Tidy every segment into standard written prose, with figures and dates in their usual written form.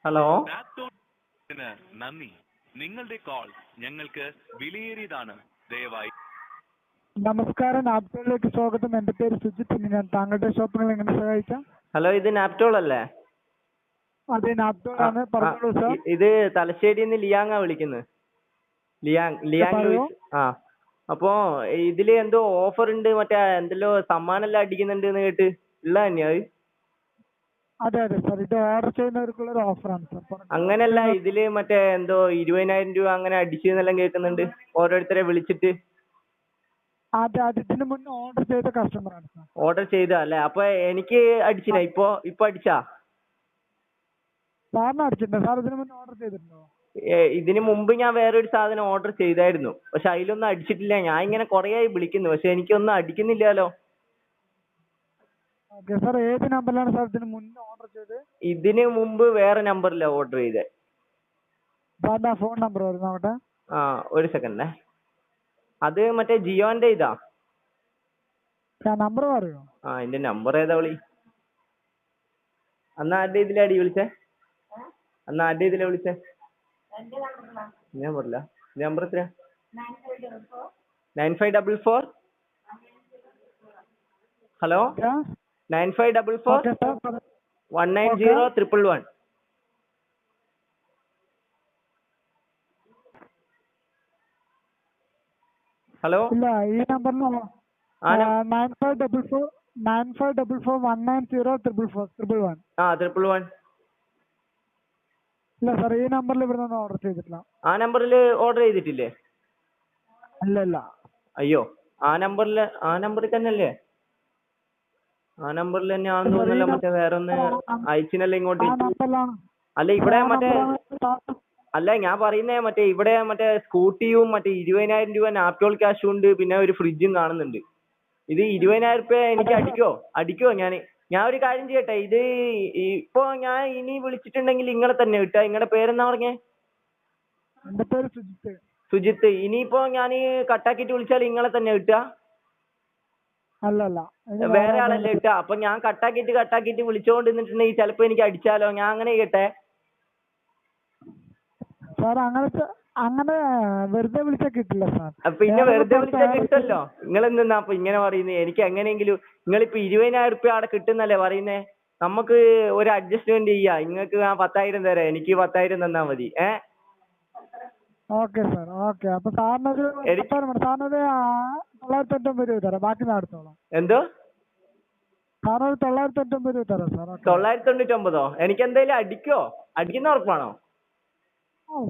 Hello. ന് നന്ദി. നിങ്ങളുടെ കോൾ ഞങ്ങൾക്ക് വിലയേറിയതാണ്. ദയവായി. നമസ്കാരം, നാപ്റ്റോളിലേക്ക് സ്വാഗതം. എന്റെ പേര് സുജിത്ത്. ഞാൻ താങ്കളുടെ ഷോപ്പിൽ എങ്ങനെ സഹായിക്കാം? ഹലോ, ഇത് നാപ്റ്റോൾ അല്ലേ? അതെ, നാപ്റ്റോൾ ആണ്. പറഞ്ഞോളൂ സാർ. ഇത് തലശ്ശേരിയിൽ നിന്ന് ലിയാങ്ങാ വിളിക്കുന്നത്. Liang Louis. അപ്പോ ഇതില് എന്തോ ഓഫർ ഉണ്ട്, മറ്റേ എന്തെല്ലോ സമ്മാനെല്ലാം അടിക്കുന്നുണ്ട് എന്ന് കേട്ട്. ഉള്ള തന്നെയാ അത്? അതെ അതെ സാർ, ഇത് ഓർഡർ ചെയ്യുന്നവർക്കുള്ള ഒരു ഓഫറാണ് സാർ. അങ്ങനല്ല, ഇതില് മറ്റേ എന്തോ 20,000 രൂപ അങ്ങനെ അടിച്ചെന്നെല്ലാം കേൾക്കുന്നുണ്ട് ഓരോരുത്തരെ വിളിച്ചിട്ട്. അതെ, ഇതിന് മുന്നേ ഓർഡർ ചെയ്ത കസ്റ്റമറാണ് സാർ. ഓർഡർ ചെയ്ത അല്ലേ? അപ്പൊ എനിക്ക് അടിച്ചിനാ? ഇപ്പൊ അടിച്ചാ? സാറിന് അടിച്ചിട്ടുണ്ടോ സാർ? ഇതിന് മുന്നേ ഓർഡർ ചെയ്തിട്ടുണ്ടോ? ഇതിന് മുമ്പ് ഞാൻ വേറൊരു സാധനം ഓർഡർ ചെയ്തായിരുന്നു, പക്ഷെ അതിലൊന്നും അടിച്ചിട്ടില്ല. ഞാൻ ഇങ്ങനെ കുറേ ആയി വിളിക്കുന്നു, പക്ഷെ എനിക്കൊന്നും അടിക്കുന്നില്ലല്ലോ. ഓക്കെ സാർ, ഏത് നമ്പറിലാണ് സാർ ഇതിന് മുന്നേ ഓർഡർ ചെയ്തത്? ഇതിന് മുമ്പ് വേറെ നമ്പറിലാണ് ഓർഡർ ചെയ്തത്. സാറിന്റെ ഫോൺ നമ്പർ വരുന്നോട്ടെ. ഒരു സെക്കൻഡേ. അത് മറ്റേ ജിയോന്റെ ഇതാ. നമ്പർ പറയോ? എന്റെ നമ്പർ ഏതാ വിളി? അന്ന് ആരുടെ ഇതിലാ വിളിച്ചേ? ഞാൻ പറഞ്ഞില്ല. നമ്പർ എത്രയാ? 9544. ഹലോ, 9544 190 111. ഹലോ. ഇല്ല, ഈ നമ്പറിന് 9544 190 111. 111. ഇല്ല സാർ, ഈ നമ്പറിൽ ഇവിടെ നിന്ന് ഓർഡർ ചെയ്തിട്ടില്ല. ആ നമ്പറിൽ ഓർഡർ ചെയ്തിട്ടില്ലേ? അല്ല. അയ്യോ, ആ നമ്പറിൽ തന്നെയല്ലേ? ആ നമ്പറിൽ തന്നെ ആണെന്ന് തോന്നുന്നല്ലോ. മറ്റേ വേറെ ഒന്ന് അയച്ചിനല്ലേ ഇങ്ങോട്ട്? അല്ല, ഇവിടെ മറ്റേ അല്ല, ഞാൻ പറയുന്നേ മറ്റേ ഇവിടെ മറ്റേ സ്കൂട്ടിയും മറ്റേ 20,000 രൂപ നാപ്റ്റോൾ ക്യാഷും ഉണ്ട്, പിന്നെ ഒരു ഫ്രിഡ്ജും കാണുന്നുണ്ട്. ഇത് 20,000 രൂപ എനിക്ക് അടിക്കോ? ഞാൻ ഒരു കാര്യം ചെയ്യട്ടെ. ഇത് ഇപ്പൊ ഞാൻ ഇനി വിളിച്ചിട്ടുണ്ടെങ്കിൽ നിങ്ങളെ തന്നെ കിട്ടുക. നിങ്ങളുടെ പേരെന്നാ പറഞ്ഞേ? എന്റെ പേര് സുജിത്ത്. ഇനിയിപ്പോ ഞാൻ കട്ടാക്കിട്ട് വിളിച്ചാൽ നിങ്ങളെ തന്നെ കിട്ടുക? അല്ലല്ല, വേറെ ആളല്ലേ കിട്ടുക? അപ്പൊ ഞാൻ കട്ടാക്കിട്ട് വിളിച്ചോണ്ട് നിന്നിട്ടുണ്ടെങ്കിൽ ചിലപ്പോ എനിക്ക് അടിച്ചാലോ? ഞാൻ അങ്ങനെ ചെയ്യട്ടെ സാർ? അങ്ങനെ വെറുതെ വിളിച്ചാൽ കിട്ടില്ല സാർ. പിന്നെ വെറുതെ വിളിച്ചാൽ കിട്ടല്ലോ. നിങ്ങൾ എന്തിനാ അപ്പൊ ഇങ്ങനെ പറയുന്നത്? എനിക്ക് എങ്ങനെയെങ്കിലും, നിങ്ങളിപ്പോ 20,000 രൂപ അവിടെ കിട്ടുന്നല്ലേ പറയുന്നേ? നമുക്ക് ഒരു അഡ്ജസ്റ്റ്മെന്റ് ചെയ്യാം. നിങ്ങൾക്ക് 10,000 തരാം, എനിക്ക് 10,000 തന്നാ മതി. Okay sir, okay. അപ്പൊ സാറിനൊരു 990 രൂപ തരാം, ബാക്കി ഞാൻ എടുത്തോളാം. എന്തോ? സാറിനൊരു 990 രൂപ തരാം സാർ. 999? എനിക്ക് എന്തായാലും അടിക്കുന്ന ഉറപ്പാണോ?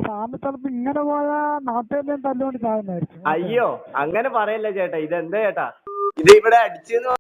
സാറിന് ചിലപ്പോ ഇങ്ങനെ പോയാ നാട്ടുകാരെ തല്ലുകൊണ്ട് ചാകുന്നതായിരിക്കും. അയ്യോ, അങ്ങനെ പറയല്ലേ ചേട്ടാ. ഇതെന്താ ചേട്ടാ ഇത് ഇവിടെ അടിച്ചെന്ന്